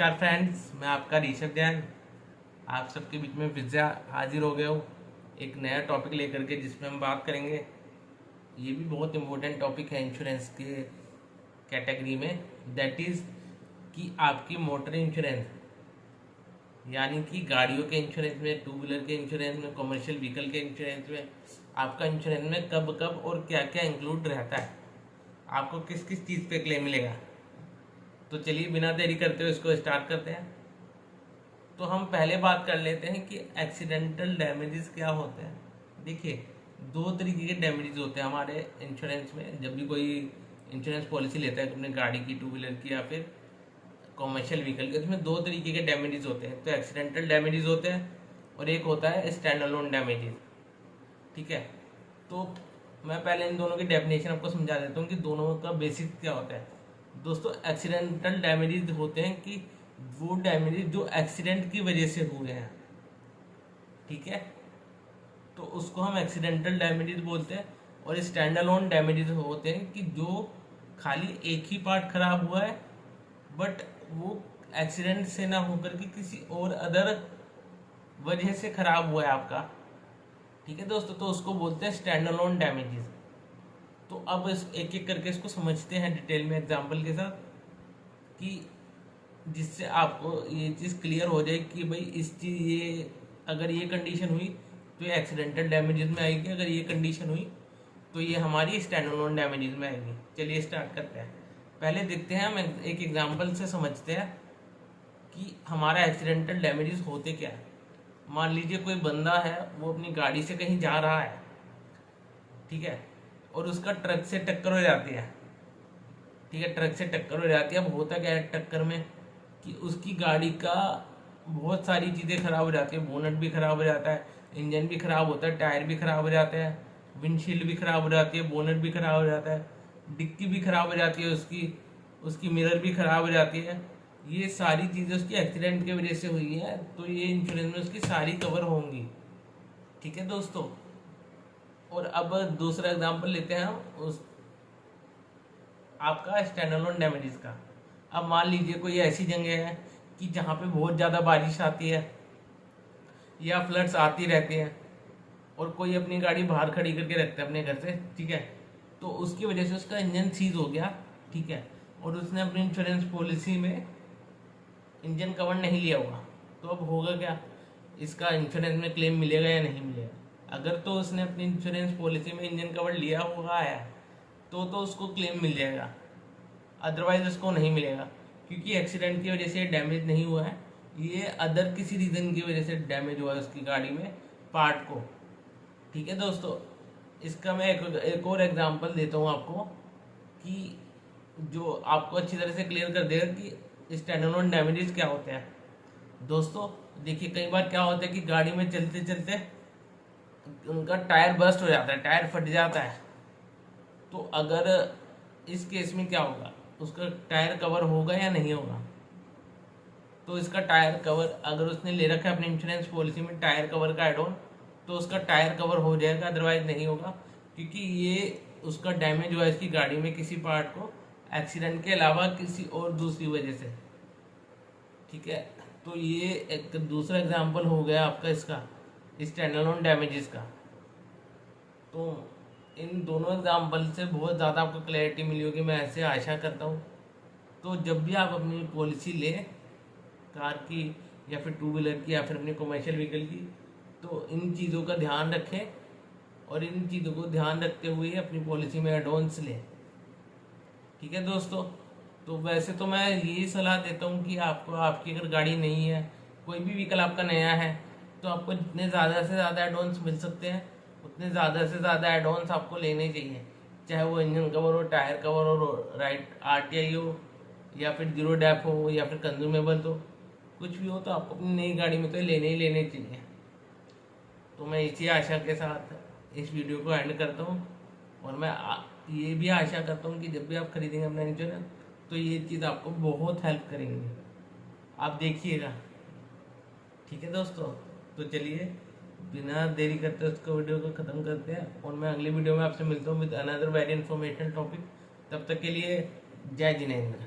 नमस्कार फ्रेंड्स, मैं आपका ऋषभ जैन आप सबके बीच में फिर से हाजिर हो गया हूँ एक नया टॉपिक लेकर के, जिसमें हम बात करेंगे। ये भी बहुत इम्पोर्टेंट टॉपिक है इंश्योरेंस के कैटेगरी में, दैट इज़ कि आपकी मोटर इंश्योरेंस, यानी कि गाड़ियों के इंश्योरेंस में, टू व्हीलर के इंश्योरेंस में, कमर्शियल व्हीकल के इंश्योरेंस में आपका इंश्योरेंस में कब कब और क्या क्या इंक्लूड रहता है, आपको किस किस चीज़ पे क्लेम मिलेगा। तो चलिए बिना देरी करते हुए इसको स्टार्ट करते हैं। तो हम पहले बात कर लेते हैं कि एक्सीडेंटल डैमेजेस क्या होते हैं। देखिए, दो तरीके के डैमेजेस होते हैं हमारे इंश्योरेंस में। जब भी कोई इंश्योरेंस पॉलिसी लेता है अपने गाड़ी की, टू व्हीलर की या फिर कॉमर्शियल व्हीकल की, उसमें दो तरीके के डैमेजेस होते हैं। तो एक्सीडेंटल डैमेजेस होते हैं और एक होता है स्टैंड अलोन डैमेजेस। ठीक है, तो मैं पहले इन दोनों की डेफिनेशन आपको समझा देता हूँ कि दोनों का बेसिक क्या होता है। दोस्तों, एक्सीडेंटल डैमेजेस होते हैं कि वो डैमेजेस जो एक्सीडेंट की वजह से हुए हैं, ठीक है, तो उसको हम एक्सीडेंटल डैमेजेस बोलते हैं। और स्टैंड अलोन डैमेजेस होते हैं कि जो खाली एक ही पार्ट खराब हुआ है, बट वो एक्सीडेंट से ना होकर के किसी और अदर वजह से खराब हुआ है आपका। ठीक है दोस्तों, तो उसको बोलते हैं स्टैंड अलोन डैमेजेस। तो अब इस एक एक करके इसको समझते हैं डिटेल में एग्जांपल के साथ, कि जिससे आपको ये चीज़ क्लियर हो जाए कि भाई इस चीज़ ये अगर ये कंडीशन हुई तो ये एक्सीडेंटल डैमेजेस में आएगी, अगर ये कंडीशन हुई तो ये हमारी स्टैंड अलोन डैमेजेस में आएगी। चलिए स्टार्ट करते हैं। पहले देखते हैं, हम एक एग्जांपल से समझते हैं कि हमारा एक्सीडेंटल डैमेजेस होते क्या है। मान लीजिए कोई बंदा है, वो अपनी गाड़ी से कहीं जा रहा है, ठीक है, और उसका ट्रक से टक्कर हो जाती है। ठीक है, ट्रक से टक्कर हो जाती है। अब होता क्या है टक्कर में कि उसकी गाड़ी का बहुत सारी चीज़ें खराब हो जाती है। बोनट भी खराब हो जाता है, इंजन भी खराब होता है, टायर भी खराब हो जाते हैं, विंडशील्ड भी खराब हो जाती है, बोनट भी खराब हो जाता है, डिक्की भी खराब हो जाती है, उसकी उसकी मिरर भी खराब हो जाती है। ये सारी चीज़ें उसकी एक्सीडेंट की वजह से हुई है, तो ये इंश्योरेंस में उसकी सारी कवर होंगी। ठीक है दोस्तों, और अब दूसरा एग्जांपल लेते हैं हम उस आपका स्टैंड अलोन डैमेजेस का। अब मान लीजिए कोई ऐसी जगह है कि जहाँ पे बहुत ज़्यादा बारिश आती है या फ्लड्स आती रहती हैं, और कोई अपनी गाड़ी बाहर खड़ी करके रखता है अपने घर से, ठीक है, तो उसकी वजह से उसका इंजन सीज हो गया, ठीक है, और उसने अपनी इंश्योरेंस पॉलिसी में इंजन कवर नहीं लिया होगा। तो अब होगा क्या, इसका इंश्योरेंस में क्लेम मिलेगा या नहीं मिलेगा। अगर तो उसने अपनी इंश्योरेंस पॉलिसी में इंजन कवर लिया हुआ है तो उसको क्लेम मिल जाएगा, अदरवाइज उसको नहीं मिलेगा, क्योंकि एक्सीडेंट की वजह से डैमेज नहीं हुआ है, ये अदर किसी रीज़न की वजह से डैमेज हुआ है उसकी गाड़ी में पार्ट को। ठीक है दोस्तों, इसका मैं एक और एग्जांपल देता हूँ आपको, कि जो आपको अच्छी तरह से क्लियर कर देगा कि स्टैंड अलोन डैमेजेस क्या होते हैं। दोस्तों देखिए, कई बार क्या होता है कि गाड़ी में चलते चलते उनका टायर बस्ट हो जाता है, टायर फट जाता है। तो अगर इस केस में क्या होगा, उसका टायर कवर होगा या नहीं होगा। तो इसका टायर कवर अगर उसने ले रखा है अपनी इंश्योरेंस पॉलिसी में टायर कवर का एड ऑन, तो उसका टायर कवर हो जाएगा, अदरवाइज नहीं होगा, क्योंकि ये उसका डैमेज हुआ है इसकी गाड़ी में किसी पार्ट को, एक्सीडेंट के अलावा किसी और दूसरी वजह से। ठीक है, तो ये एक दूसरा एग्जाम्पल हो गया आपका इसका स्टैंड अलोन डैमेजेस का। तो इन दोनों एग्जाम्पल से बहुत ज़्यादा आपको क्लैरिटी मिली होगी, मैं ऐसे आशा करता हूँ। तो जब भी आप अपनी पॉलिसी लें कार की या फिर टू व्हीलर की या फिर अपनी कमर्शियल व्हीकल की, तो इन चीज़ों का ध्यान रखें, और इन चीज़ों को ध्यान रखते हुए अपनी पॉलिसी में एडवांस लें। ठीक है दोस्तों, तो वैसे तो मैं यही सलाह देता हूँ कि आपको, आपकी अगर गाड़ी नहीं है, कोई भी व्हीकल आपका नया है, तो आपको जितने ज़्यादा से ज़्यादा एडवांस मिल सकते हैं उतने ज़्यादा से ज़्यादा एडवांस आपको लेने चाहिए, चाहे वो इंजन कवर हो, टायर कवर हो, राइट RTI हो, या फिर जीरो डैप हो, या फिर कंज्यूमेबल हो, कुछ भी हो, तो आपको अपनी नई गाड़ी में तो लेने ही लेने चाहिए। तो मैं इसी आशा के साथ इस वीडियो को एंड करता हूँ, और मैं ये भी आशा करता हूँ कि जब भी आप खरीदेंगे अपना इंश्योरेंस, तो ये चीज़ आपको बहुत हेल्प करेंगी, आप देखिएगा। ठीक है दोस्तों, तो चलिए बिना देरी करते उसको वीडियो को ख़त्म करते हैं, और मैं अगली वीडियो में आपसे मिलता हूँ with another very informative topic. तब तक के लिए जय जिनेंद्र।